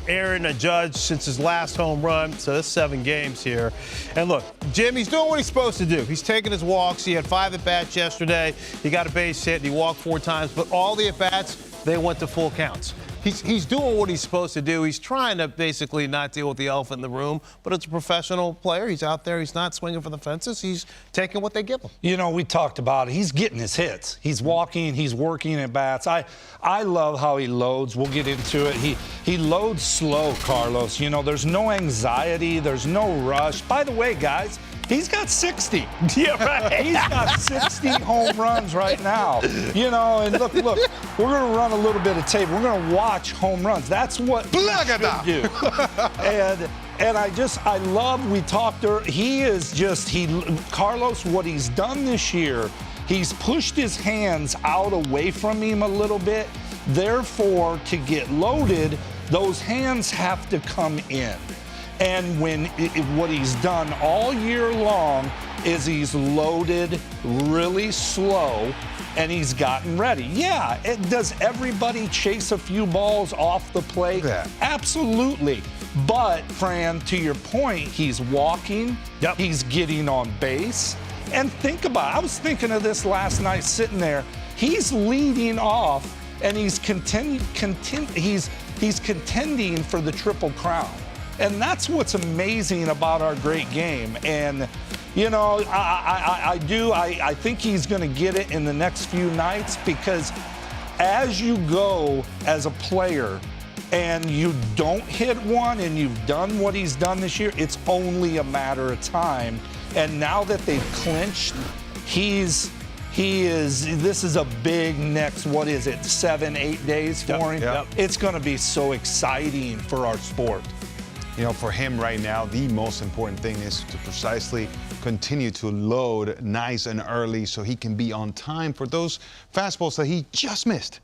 Aaron Judge since his last home run, so that's 7 games here. And look, Jim, he's doing what he's supposed to do. He's taking his walks. He had 5 at-bats yesterday. He got a base hit, and he walked 4 times. But all the at-bats, they went to full counts. He's doing what he's supposed to do. He's trying to basically not deal with the elephant in the room, but it's a professional player. He's out there. He's not swinging for the fences. He's taking what they give him. You know, we talked about it. He's getting his hits. He's walking. He's working at bats. I love how he loads. We'll get into it. He loads slow, Carlos. You know, there's no anxiety. There's no rush. By the way, guys, he's got 60. Yeah, right. He's got 60 home runs right now. You know, and look, we're going to run a little bit of tape. We're going to watch home runs. That's what we should do. And I love, we talked earlier, Carlos, what he's done this year, he's pushed his hands out away from him a little bit. Therefore, to get loaded, those hands have to come in. And what he's done all year long is he's loaded really slow and he's gotten ready. Yeah, does everybody chase a few balls off the plate? Yeah. Absolutely. But, Fran, to your point, he's walking, he's getting on base. And think about it. I was thinking of this last night sitting there. He's leading off and he's contending for the Triple Crown. And that's what's amazing about our great game. And, you know, I think he's going to get it in the next few nights, because as you go as a player and you don't hit one and you've done what he's done this year, it's only a matter of time. And now that they've clinched, this is a big next, 7-8 days for him? Yep. It's going to be so exciting for our sport. You know, for him right now, the most important thing is to precisely continue to load nice and early so he can be on time for those fastballs that he just missed.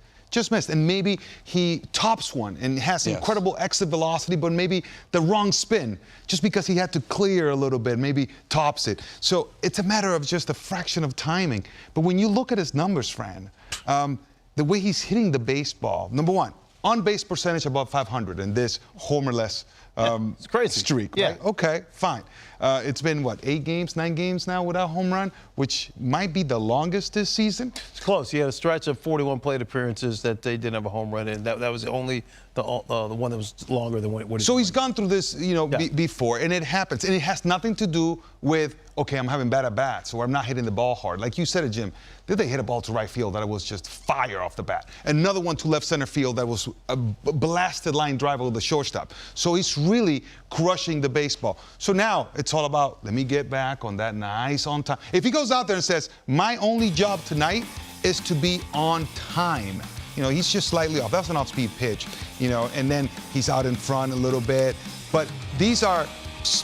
And maybe he tops one and has incredible exit velocity, but maybe the wrong spin, just because he had to clear a little bit, maybe tops it. So it's a matter of just a fraction of timing. But when you look at his numbers, Fran, the way he's hitting the baseball, number one, on-base percentage above 500 in this homerless it's crazy streak, right? Okay, fine. It's been, 8 games, 9 games now without home run, which might be the longest this season. It's close. He had a stretch of 41 plate appearances that they didn't have a home run in. That was only the one that was longer than what he. So he's gone through this, before, and it happens. And it has nothing to do with, okay, I'm having bad at-bats or I'm not hitting the ball hard. Like you said it, Jim, did they hit a ball to right field that was just fire off the bat? Another one to left center field that was a blasted line drive over the shortstop. So he's really crushing the baseball. So now it's all about, let me get back on that nice on time. If he goes out there and says, my only job tonight is to be on time, he's just slightly off. That's an off-speed pitch, and then he's out in front a little bit. But these are,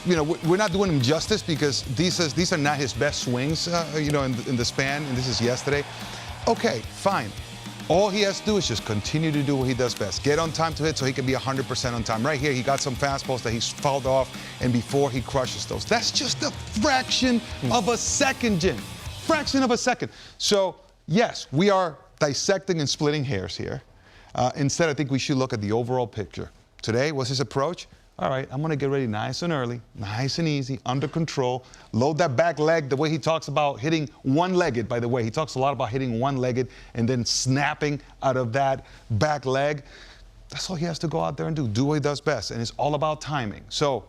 we're not doing him justice, because these are not his best swings, in the span, and this is yesterday. Okay, fine. All he has to do is just continue to do what he does best. Get on time to hit so he can be 100% on time. Right here, he got some fastballs that he's fouled off, and before he crushes those. That's just a fraction of a second, Jim. Fraction of a second. So, yes, we are dissecting and splitting hairs here. Instead, I think we should look at the overall picture. Today, what's his approach? All right, I'm going to get ready nice and early, nice and easy, under control. Load that back leg the way he talks about hitting one-legged, by the way. He talks a lot about hitting one-legged and then snapping out of that back leg. That's all he has to go out there and do what he does best, and it's all about timing. So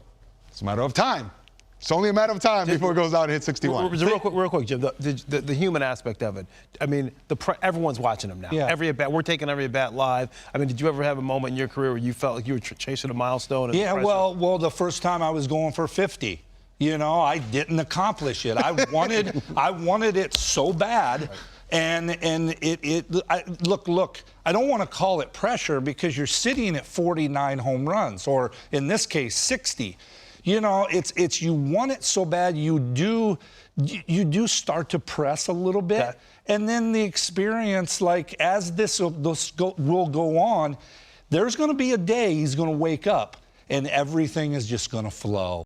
it's a matter of time. It's only a matter of time before it goes out and hits 61. Real quick, Jim, the human aspect of it. I mean, everyone's watching him now. Yeah. Every at-bat, we're taking every at-bat live. I mean, did you ever have a moment in your career where you felt like you were chasing a milestone? Yeah, well, the first time I was going for 50, I didn't accomplish it. I wanted it so bad. And look, I don't want to call it pressure, because you're sitting at 49 home runs, or in this case, 60. It's you want it so bad, you do start to press a little bit, and then the experience, like as this will go on, there's going to be a day he's going to wake up and everything is just going to flow.